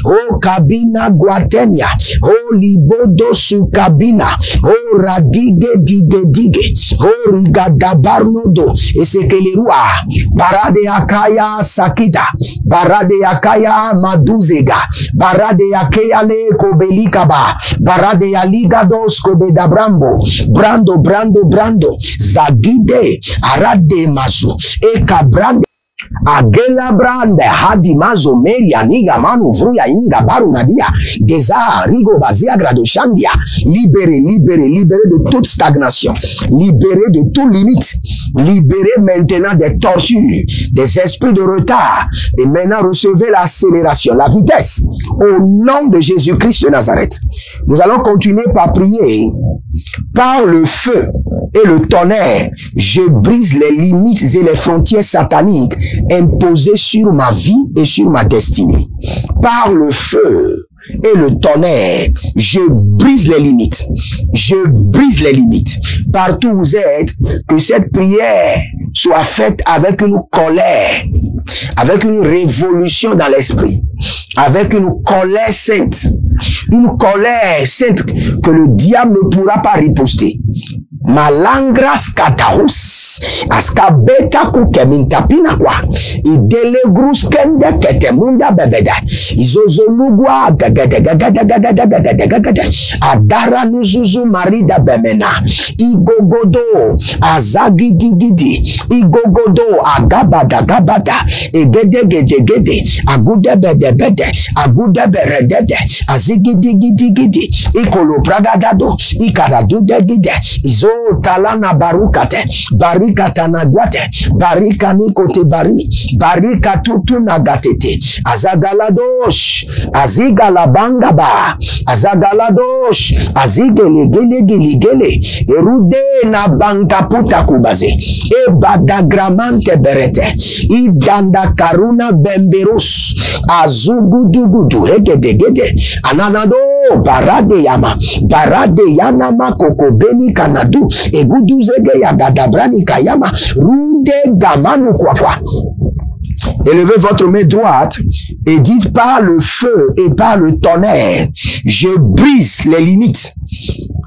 O kabina guatenia, o libodo su kabina, o radige dige, o rigadabarnodo, esekelerua, barade akaya sakita, barade akaya maduzega, barade akaya le kobelikaba, barade aligados kobedabrambo, brando, zagide, arade mazu, eka brande. Agela brande hadi mazo meria niga manu vruya inga baru nadia geza rigo bazia grado shandia libéré de toute stagnation, libéré de toute limite, libéré maintenant des tortures, des esprits de retard, et maintenant recevez l'accélération, la vitesse au nom de Jésus-Christ de Nazareth. Nous allons continuer par prier. Par le feu et le tonnerre, je brise les limites et les frontières sataniques imposées sur ma vie et sur ma destinée. Par le feu et le tonnerre, je brise les limites. Je brise les limites. Partout où vous êtes, que cette prière soit faite avec une colère, avec une révolution dans l'esprit, avec une colère sainte que le diable ne pourra pas riposter. Malangras kataus askabeta kukemintapina kwa idelegrus kende ketemunda beveda izozolugwa gagadagada adara nuzuzu marida bemena igogodo azagidigidi igogodo agabada egedegedegede agudebedebede agudeberedede azigidigidi ikolo pragadado ikaradudegide izo talana barukate, barikata naguate, barika nikote bari, barika tutu nagatete, azagaladosh, azigalabangaba, azagaladosh, azigelegele, erude na banka puta kubaze, ebadagramante berete, idanda karuna bemberus, azugudugudu, hegedegede, ananado, barade yanama kokobeni kanadu, eguduzege ya gadabrani kayama runde gamanu kwa. Élevez votre main droite et dites par le feu et par le tonnerre, je brise les limites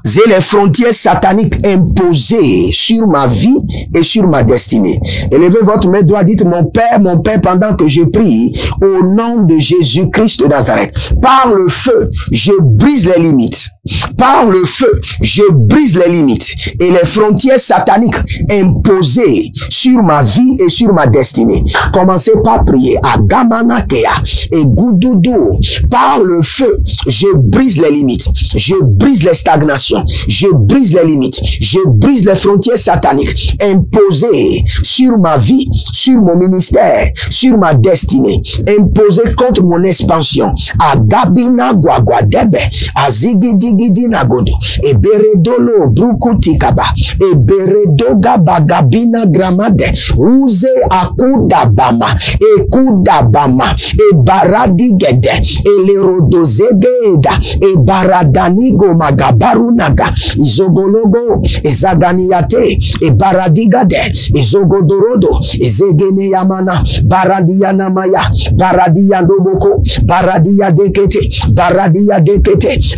et les frontières sataniques imposées sur ma vie et sur ma destinée. Élevez votre main droite, dites mon Père, pendant que je prie, au nom de Jésus-Christ de Nazareth. Par le feu, je brise les limites. Par le feu, je brise les limites et les frontières sataniques imposées sur ma vie et sur ma destinée. Commencez par prier. Agamanakea et Goudoudou. Par le feu, je brise les limites. Je brise les stagnations. Je brise les limites. Je brise les frontières sataniques imposées sur ma vie, sur mon ministère, sur ma destinée, imposées contre mon expansion. Agabina Guaguadebe, Azigidi Nagodo, et Beredolo Brukutikaba, et Beredoga Bagabina Gramade, Uze Akudabama, et Kudabama, et Baradigede, et Lerodozegeda, et Baradanigo Magabarunaga, Izogologo, et Zaganiate, et Baradigade, et Zogodorodo, et Zegene Yamana, Baradiyanamaya, Baradiyandoboko, Baradia dekete,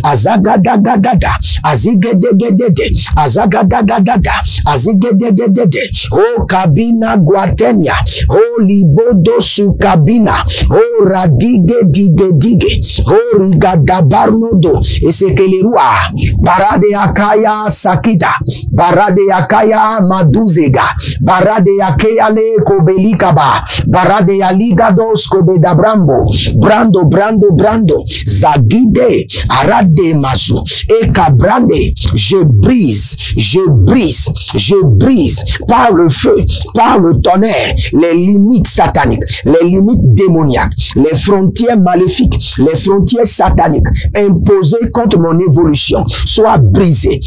Azagadagada, Azigedegedede, Azagadagada, Azigedegedede, O kabina guatenia, O libodo su kabina, O radige dige, O rigadabarnodo, esekelerua, barade akaya sakita, barade akaya maduzega, barade akaya le kobelikaba, barade aligados kobedabrambo, brando, zagide, arade mazu, eka brande, je brise, par le feu, par le tonnerre, les limites sataniques, les limites démoniaques, les frontières maléfiques, les frontières sataniques imposées contre mon évolution, soit brisées,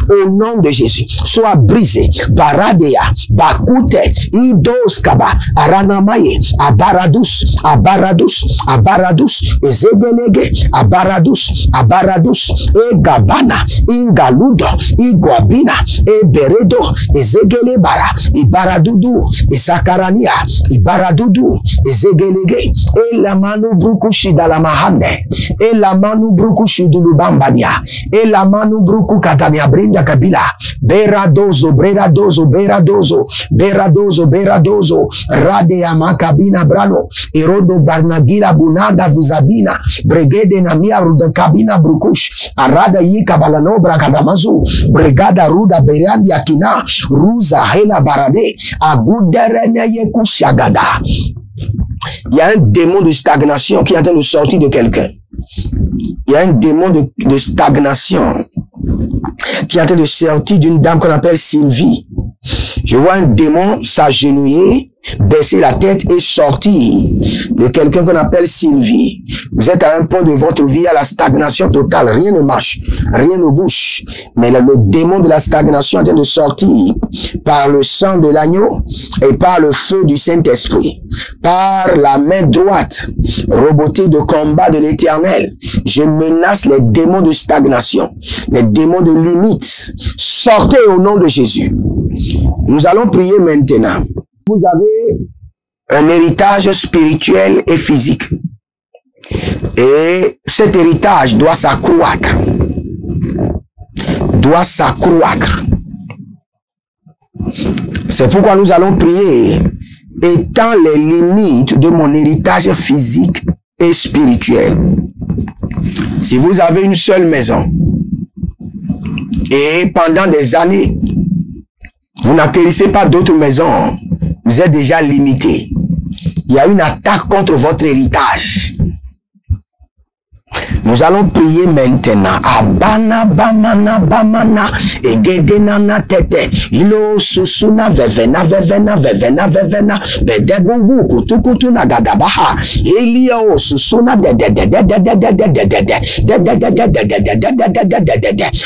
au nom de Jésus, soit brisées, baradea, bakute, idoskaba, Ranamaye, Abaradus, Abaradus, Abaradus, Ezedelege, Abaradus, Abaradus, Egabana, Ingaludo, Iguabina, Eberedo, Ezegelebara, Ibaradudu, Esakarania, Ibaradudu, Ezegelege, Elamanu Brukushi Dalamahande, Elamanu Brukushi Dulubambania, Elamanu Bruku Katania Brinda Kabila, Beradozo, Beradozo, Beradozo, Beradozo, Beradozo, Radea Makabina Brano, Erodo Barnagila Bunada Vuzabina, Brigade Namia Ruda Kabina Brukush, Arada Yikabalano Brakadamazu, Brigada Ruda Berandi Akina, Ruza Hela Barade, Aguderene Yekushagada. Il y a un démon de stagnation qui est en train de sortir de quelqu'un. Il y a un démon de stagnation qui est en train de sortir d'une dame qu'on appelle Sylvie. Je vois un démon s'agenouiller, baisser la tête et sortir de quelqu'un qu'on appelle Sylvie. Vous êtes à un point de votre vie à la stagnation totale. Rien ne marche, rien ne bouge. Mais le démon de la stagnation est en train de sortir par le sang de l'agneau et par le feu du Saint-Esprit. Par la main droite, robotée de combat de l'Éternel. Je menace les démons de stagnation, les démons de limite. Sortez au nom de Jésus. Nous allons prier maintenant. Vous avez un héritage spirituel et physique. Et cet héritage doit s'accroître. Doit s'accroître. C'est pourquoi nous allons prier. Étant les limites de mon héritage physique et spirituel. Si vous avez une seule maison, et pendant des années, vous n'acquérissez pas d'autres maisons, vous êtes déjà limité. Il y a une attaque contre votre héritage. Nous allons prier maintenant. Abana bamana bamana egedenana tete ilo susuna vevena vevena vevena vevena bedebubu kutukutu na gadabaha elio susuna de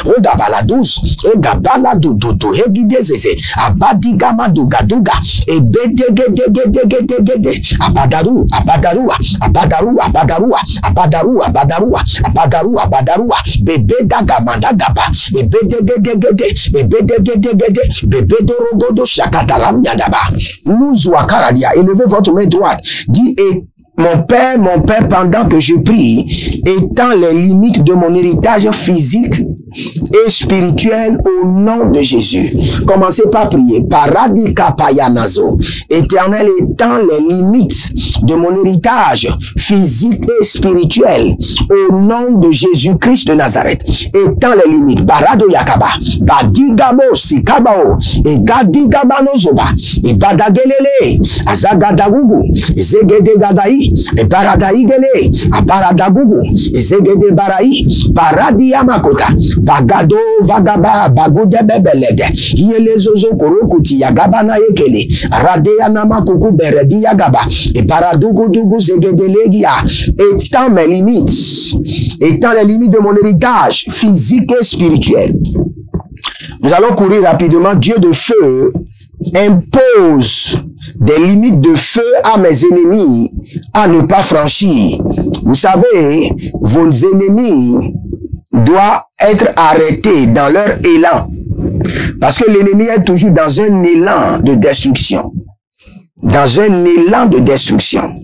odabala dus egabala dudu hegidezeze abadigama dugaduga ebedegedegedegede abadaru abadarua abadaru abadarua abadaru abadarua Abadaru, Abadarua, Bebe Dagamanda Gaba, Ebedegedegede, Ebedegedegede, Bebe Dorogodo Shakataram Yadaba. Nous Wakaradia, élevez votre main droite. Dis, mon père, pendant que je prie, étends les limites de mon héritage physique et spirituel au nom de Jésus. Commencez par prier. Paradika payanazo. Éternel, étends les limites de mon héritage physique et spirituel au nom de Jésus-Christ de Nazareth. Étends les limites. Barado yakaba. Badigabo sikabao. Et gadigabano zoba. Et badagelele. Azagadagugu. Zegede gadaï. Et baradaigele. Aparadagugu. Et zegede baraï. Paradiamakota. Bagado vagaba bagude bebelede yelezozo korokuti yagaba na yekele radea nama kuku beredi yagaba et paradugu dugu zegedelegia. Étant mes limites, étant les limites de mon héritage physique et spirituel. Nous allons courir rapidement. Dieu de feu impose des limites de feu à mes ennemis à ne pas franchir. Vous savez, vos ennemis doivent être arrêtés dans leur élan. Parce que l'ennemi est toujours dans un élan de destruction. Dans un élan de destruction.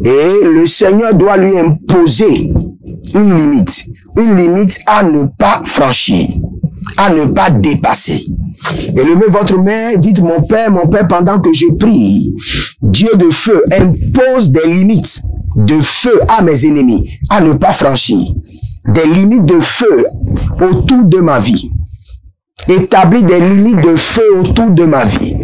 Et le Seigneur doit lui imposer une limite à ne pas franchir, à ne pas dépasser. Élevez votre main, dites mon Père, pendant que je prie, Dieu de feu impose des limites de feu à mes ennemis, à ne pas franchir. Des limites de feu autour de ma vie. Établis des limites de feu autour de ma vie.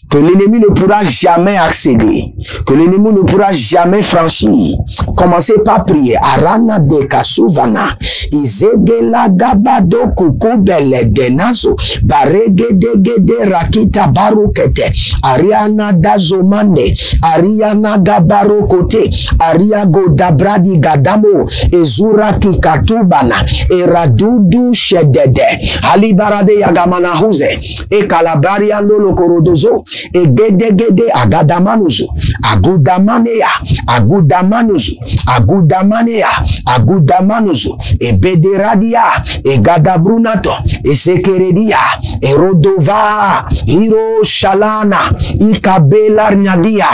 Que l'ennemi ne pourra jamais accéder. Que l'ennemi ne pourra jamais franchir. Commencez par prier. Arana de Kasuvana. Izegela gabado kukubele denazo. Baregedegede rakita barukete. Ariana dazomane. Ariana gabarokote. Ariago dabradi gadamo. Ezura kikatubana. Eradudu shedede. Halibarade yagamana huze. E kalabariando lokorodozo. egedegede agadamanuzu, agudamanea, agudamanuzu, agudamanea, agudamanuzu, ebederadia, egadabrunato, esekeredia, erodova, hiro shalana, ikabelarnadia,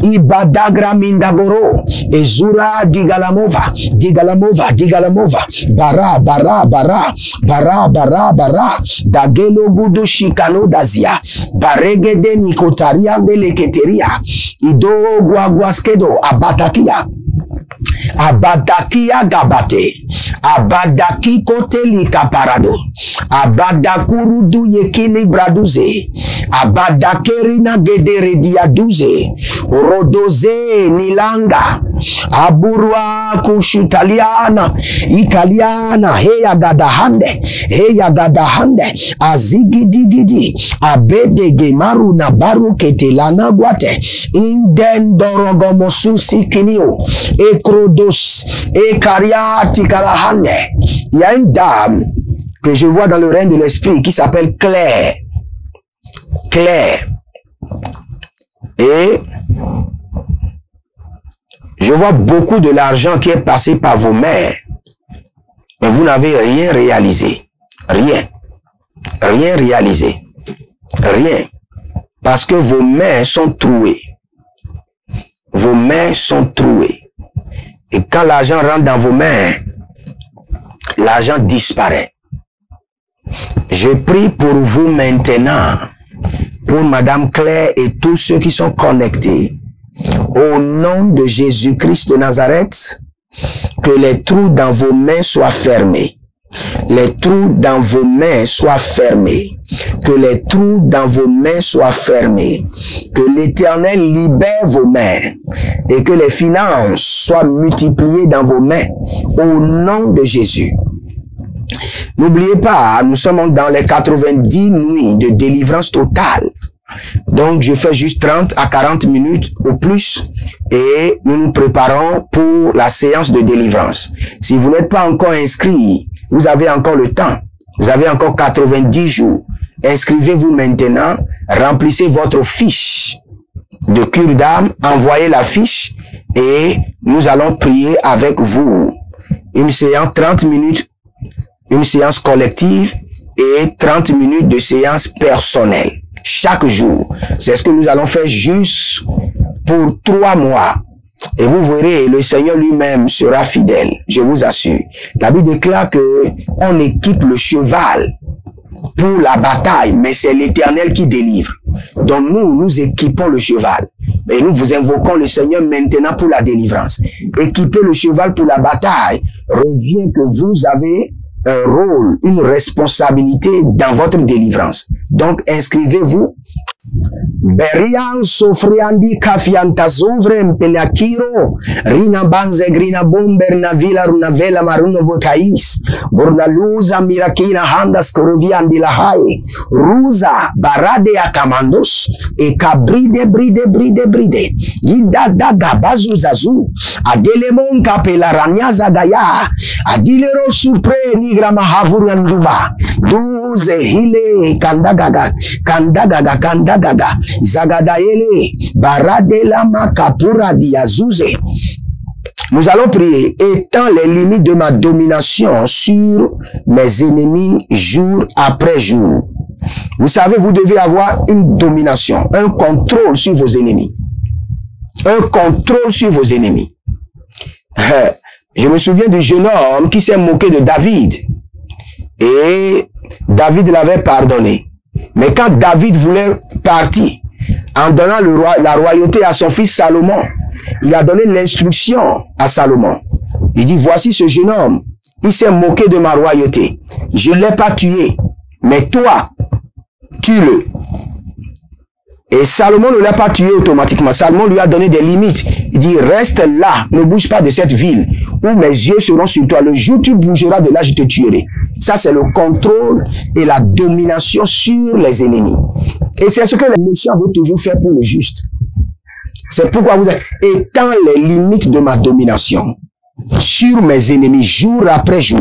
ibadagra mindaboro, ezura digalamova, digalamova, digalamova, bara, bara, bara, bara, bara, bara, dagelo gudu shikano dazia, baregede nikotaria ndeleketeria, ido guaguaskedo, abatakia, abadakia gabate, abadaki koteli kaparado, abadakurudu yekini braduze, abadakerina gedere diaduze, rodoze nilanga, aburwa kushutaliana, italiana, heya gadahande, azigidigidi, abedege maru na baru ketelana guate, indendorogomosu sikinio, ekrodos, ekariati kalahande. Il y a une dame que je vois dans le règne de l'esprit qui s'appelle Claire. Claire. Et je vois beaucoup de l'argent qui est passé par vos mains. Mais vous n'avez rien réalisé. Rien. Rien réalisé. Rien. Parce que vos mains sont trouées. Vos mains sont trouées. Et quand l'argent rentre dans vos mains, l'argent disparaît. Je prie pour vous maintenant, pour Madame Claire et tous ceux qui sont connectés. Au nom de Jésus-Christ de Nazareth, que les trous dans vos mains soient fermés. Les trous dans vos mains soient fermés. Que les trous dans vos mains soient fermés. Que l'Éternel libère vos mains. Et que les finances soient multipliées dans vos mains. Au nom de Jésus. N'oubliez pas, nous sommes dans les 90 nuits de délivrance totale. Donc, je fais juste 30 à 40 minutes au plus et nous nous préparons pour la séance de délivrance. Si vous n'êtes pas encore inscrit, vous avez encore le temps. Vous avez encore 90 jours. Inscrivez-vous maintenant, remplissez votre fiche de cure d'âme, envoyez la fiche et nous allons prier avec vous. Une séance 30 minutes, une séance collective et 30 minutes de séance personnelle. Chaque jour. C'est ce que nous allons faire juste pour 3 mois. Et vous verrez, le Seigneur lui-même sera fidèle. Je vous assure. La Bible déclare que on équipe le cheval pour la bataille, mais c'est l'Éternel qui délivre. Donc nous équipons le cheval. Et nous vous invoquons le Seigneur maintenant pour la délivrance. Équiper le cheval pour la bataille revient que vous avez un rôle, une responsabilité dans votre délivrance. Donc, inscrivez-vous. Berian sofriandi kafianta zovre mpelakiro rina banze grina bomber na vila runa vela maruno vokais borna luza mirakina handa skoroviandi la hai ruza barade akamandos e kabride bride ida daga bazu zazu adelemon kapela ranyaza gaya adilero supre nigra mahavura nduba duze hile kandagaga Zagadaele, Baradela Makapura Diazouze. Nous allons prier, étends les limites de ma domination sur mes ennemis jour après jour. Vous savez, vous devez avoir une domination, un contrôle sur vos ennemis. Un contrôle sur vos ennemis. Je me souviens du jeune homme qui s'est moqué de David. Et David l'avait pardonné. Mais quand David voulait partir, en donnant la royauté à son fils Salomon, il a donné l'instruction à Salomon. Il dit, voici ce jeune homme, il s'est moqué de ma royauté. Je ne l'ai pas tué, mais toi, tue-le. Et Salomon ne l'a pas tué automatiquement. Salomon lui a donné des limites. Il dit, reste là, ne bouge pas de cette ville, où mes yeux seront sur toi. Le jour où tu bougeras de là, je te tuerai. Ça, c'est le contrôle et la domination sur les ennemis. Et c'est ce que les méchants veulent toujours faire pour le juste. C'est pourquoi vous êtes étends les limites de ma domination. sur mes ennemis jour après jour.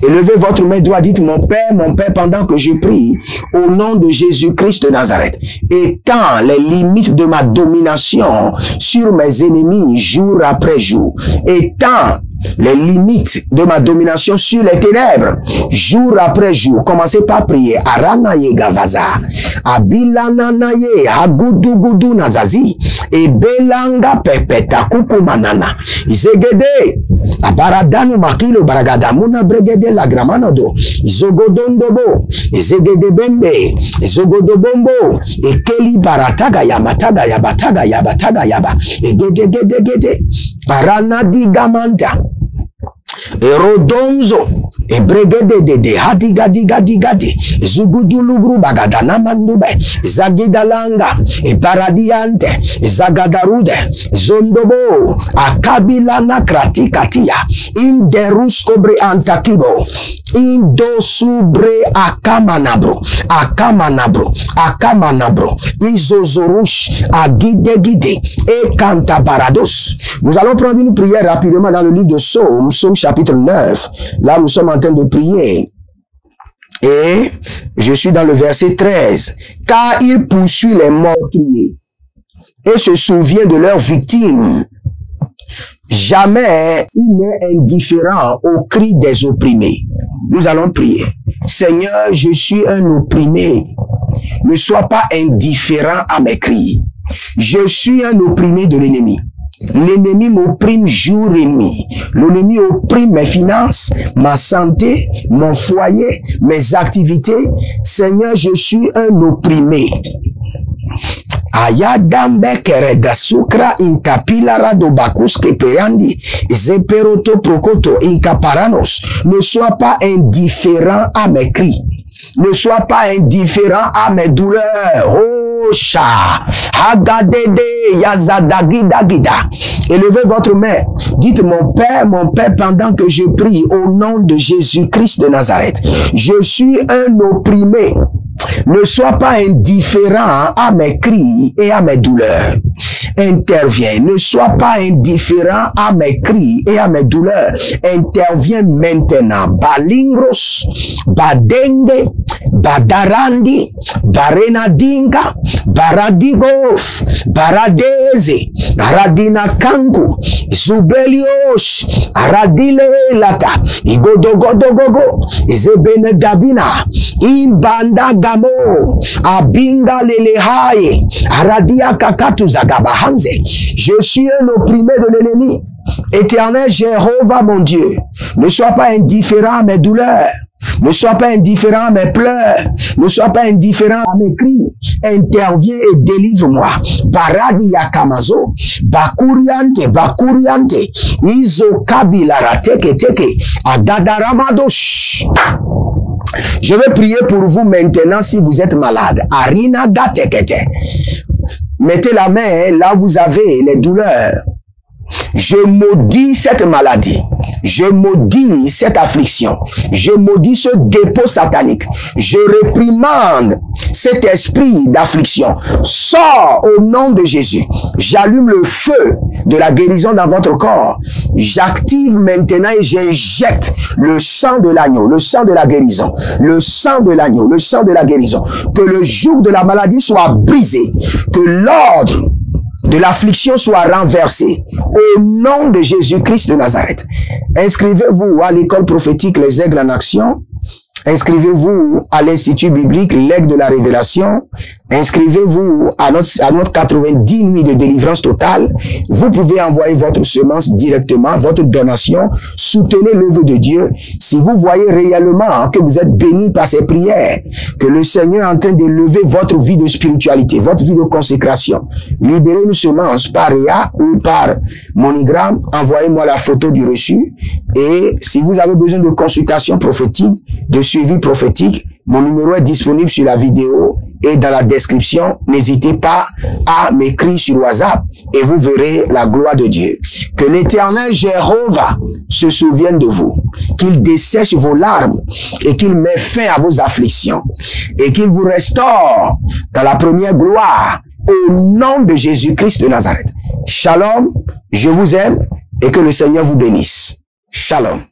Élevez votre main droite, dites mon Père, pendant que je prie au nom de Jésus-Christ de Nazareth. Étends les limites de ma domination sur mes ennemis jour après jour. Étends les limites de ma domination sur les ténèbres, jour après jour. Commencez par prier. Aranaye gavaza, abilananaye, agudugudu nazazi, ebelanga pepeta kukumanana, izegede, abaradanu makilo baragadamuna bregede la gramanado, izogodondobo, izegede bembe, izogodobombo, ekeli barataga yamataga yabataga yabataga yaba, egedegedegede, paranadi gamanta, Erodonzo, ebregedede, hadigadigadi, zugudulugru bagadana mandube, zagidalanga, eparadiante, zagadarude, zondobo, akabilana kratikatia, inderus kobre antakibo, indosubre akamanabro, izozorush, agidegide, et cantabarados. Nous allons prendre une prière rapidement dans le livre de Psaume, Psaume chapitre 9. Là, nous sommes en train de prier. Et je suis dans le verset 13. Car il poursuit les meurtriers et se souvient de leurs victimes. Jamais il n'est indifférent au cri des opprimés. Nous allons prier. Seigneur, je suis un opprimé. Ne sois pas indifférent à mes cris. Je suis un opprimé de l'ennemi. L'ennemi m'opprime jour et nuit. L'ennemi opprime mes finances, ma santé, mon foyer, mes activités. Seigneur, je suis un opprimé. Ayadambe kereda sukra inkapilara do bakus keperandi zeperoto prokoto inkaparanos. Ne sois pas indifférent à mes cris. Ne sois pas indifférent à mes douleurs. Oh, cha. Hagadede yazadagidagida. Élevez votre main. Dites mon Père, pendant que je prie au nom de Jésus-Christ de Nazareth. Je suis un opprimé. Ne sois pas indifférent à mes cris et à mes douleurs. Interviens. Ne sois pas indifférent à mes cris et à mes douleurs. Interviens maintenant. Balingros, badenge, badarandi, barenadinga, baradigof, baradeze, aradina kangu, zubelios, aradile lata, igodogodogogo, izebene davina, imbanda gamo, abinga lelehaye, aradia kakatu zagabahanze. Je suis un opprimé de l'ennemi. Éternel Jéhovah mon Dieu, ne sois pas indifférent à mes douleurs. Ne sois pas indifférent à mes pleurs. Ne sois pas indifférent à mes cris. Interviens et délivre-moi. Baradi yakamazo. Bakuriante. Izo kabilara teke. Adadaramado. Je vais prier pour vous maintenant si vous êtes malade. Arina gatekete. Mettez la main là où vous avez les douleurs. Je maudis cette maladie. Je maudis cette affliction. Je maudis ce dépôt satanique. Je réprimande cet esprit d'affliction. Sors au nom de Jésus. J'allume le feu de la guérison dans votre corps. J'active maintenant et j'injecte le sang de l'agneau, le sang de la guérison, le sang de l'agneau, le sang de la guérison. Que le joug de la maladie soit brisé. Que l'ordre de l'affliction soit renversée au nom de Jésus-Christ de Nazareth. Inscrivez-vous à l'école prophétique Les Aigles en Action. Inscrivez-vous à l'Institut biblique L'Aigle de la Révélation. Inscrivez-vous à notre 90 nuits de délivrance totale. Vous pouvez envoyer votre semence directement, votre donation. Soutenez l'œuvre de Dieu. Si vous voyez réellement que vous êtes béni par ces prières, que le Seigneur est en train d'élever votre vie de spiritualité, votre vie de consécration, libérez une semence par Réa ou par MoneyGram. Envoyez-moi la photo du reçu. Et si vous avez besoin de consultation prophétique, de suivi prophétique, mon numéro est disponible sur la vidéo et dans la description. N'hésitez pas à m'écrire sur WhatsApp et vous verrez la gloire de Dieu. Que l'Éternel Jéhovah se souvienne de vous, qu'il dessèche vos larmes et qu'il met fin à vos afflictions et qu'il vous restaure dans la première gloire au nom de Jésus-Christ de Nazareth. Shalom, je vous aime et que le Seigneur vous bénisse. Shalom.